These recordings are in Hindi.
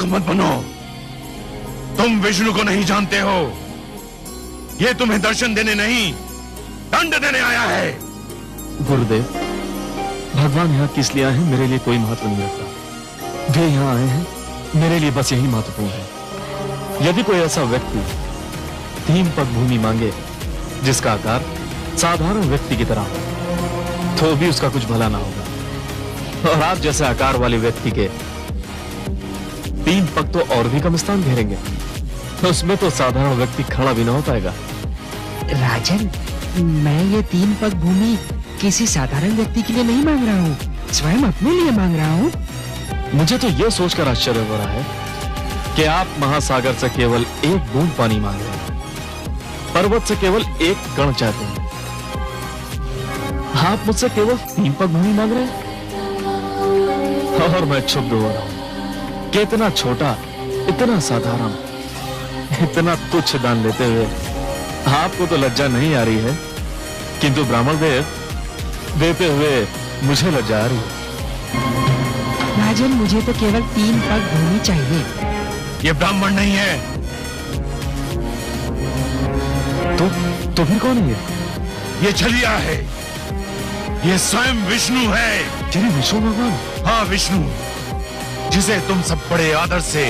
मूर्ख मत बनो। तुम विष्णु को नहीं जानते हो। ये तुम्हें दर्शन देने नहीं, दंड देने आया है। गुरुदेव, भगवान यहाँ किस लिए आए हैं मेरे लिए कोई महत्व नहीं रखता। वे यहाँ आए हैं मेरे लिए बस यही महत्वपूर्ण है। यदि कोई ऐसा व्यक्ति 3 पग भूमि मांगे जिसका आकार साधारण व्यक्ति की तरह हो, तो भी उसका कुछ भला ना होगा। और आप जैसे आकार वाले व्यक्ति के 3 पग तो और भी कम स्थान घेरेंगे, तो उसमें तो साधारण व्यक्ति खड़ा भी ना हो पाएगा। राजन, मैं ये 3 पग भूमि किसी साधारण व्यक्ति के लिए नहीं मांग रहा हूँ, स्वयं अपने लिए मांग रहा हूँ। मुझे तो यह सोचकर आश्चर्य हो रहा है कि आप महासागर से केवल 1 बूंद पानी मांग रहे हैं, पर्वत से केवल 1 कण चाहते हैं। आप मुझसे केवल 3 पग भूमि मांग रहे हैं और मैं क्षुब्ध हो रहा हूं कि इतना छोटा, इतना साधारण, इतना तुच्छ दान लेते हुए आपको तो लज्जा नहीं आ रही है, किंतु ब्राह्मण देव देते हुए मुझे लज्जा आ रही है। राजन, मुझे तो केवल 3 पग भूमि चाहिए। ये ब्राह्मण नहीं है। तो फिर कौन है ये? ये छलिया है। ये स्वयं विष्णु है। तेरे विष्णु भगवान? हाँ, विष्णु, जिसे तुम सब बड़े आदर से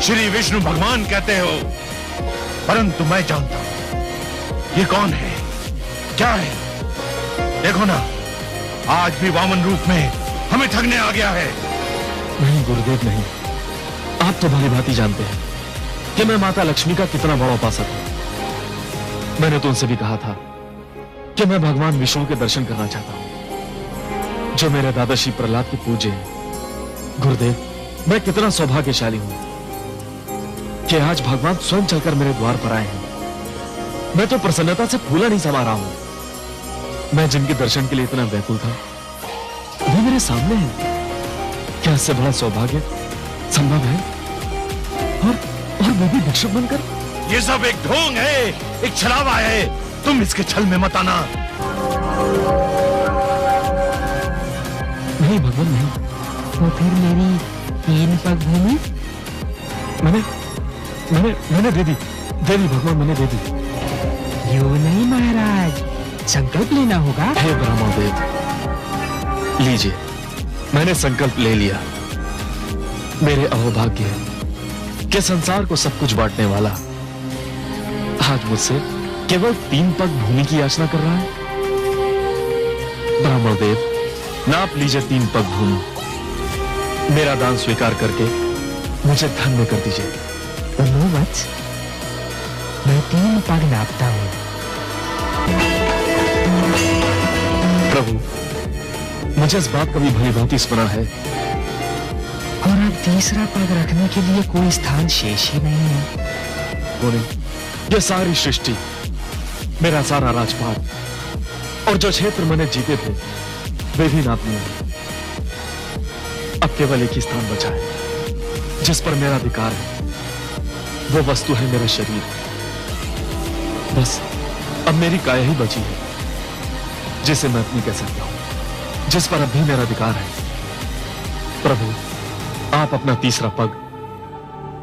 श्री विष्णु भगवान कहते हो। परंतु मैं जानता हूं ये कौन है, क्या है। देखो ना, आज भी वामन रूप में हमें ठगने आ गया है। नहीं गुरुदेव, नहीं। आप तो भली भांति जानते हैं कि मैं माता लक्ष्मी का कितना बड़ा उपासक हूं। मैंने तो उनसे भी कहा था कि मैं भगवान विष्णु के दर्शन करना चाहता हूं, जो मेरे दादा श्री प्रहलाद के पूज्य हैं। गुरुदेव, मैं कितना सौभाग्यशाली हूं कि आज भगवान स्वयं चलकर मेरे द्वार पर आए हैं। मैं तो प्रसन्नता से फूला नहीं समा रहा हूं। मैं जिनके दर्शन के लिए इतना व्याकुल था, वे मेरे सामने हैं। क्या इससे बड़ा सौभाग्य संभव है? और वो भी भिक्षुक बनकर? ये सब एक ढोंग है, एक छलावा है। तुम इसके छल में मत आना। नहीं भगवान, नहीं। तो फिर मेरी 3 पग भूमि? मैंने दे दी भगवान, मैंने दे दी। यूं नहीं महाराज, संकल्प लेना होगा। हे ब्रह्मा देव, लीजिए, मैंने संकल्प ले लिया। मेरे अहोभाग्य है कि संसार को सब कुछ बांटने वाला आज मुझसे केवल 3 पग भूमि की याचना कर रहा है। ब्राह्मण देव, नाप लीजिए 3 पग भूमि। मेरा दान स्वीकार करके मुझे धन्य कर दीजिए। वत्स, मैं 3 पग नापता हूं। प्रभु, मुझे इस बात का भी भली भांति स्मरण है। और अब तीसरा पग रखने के लिए कोई स्थान शेष ही नहीं है। बोले, ये सारी सृष्टि, मेरा सारा राजपाट और जो क्षेत्र मैंने जीते थे, वे भी नाप लिए। अब केवल एक ही स्थान बचा है जिस पर मेरा अधिकार है। वो वस्तु है मेरा शरीर। बस अब मेरी काया ही बची है जिसे मैं अपनी कह सकता हूं, जिस पर अब भी मेरा अधिकार है। प्रभु, आप अपना तीसरा पग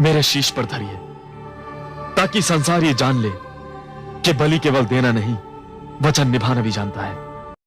मेरे शीश पर धरिए, ताकि संसार ये जान ले कि बलि केवल देना नहीं, वचन निभाना भी जानता है।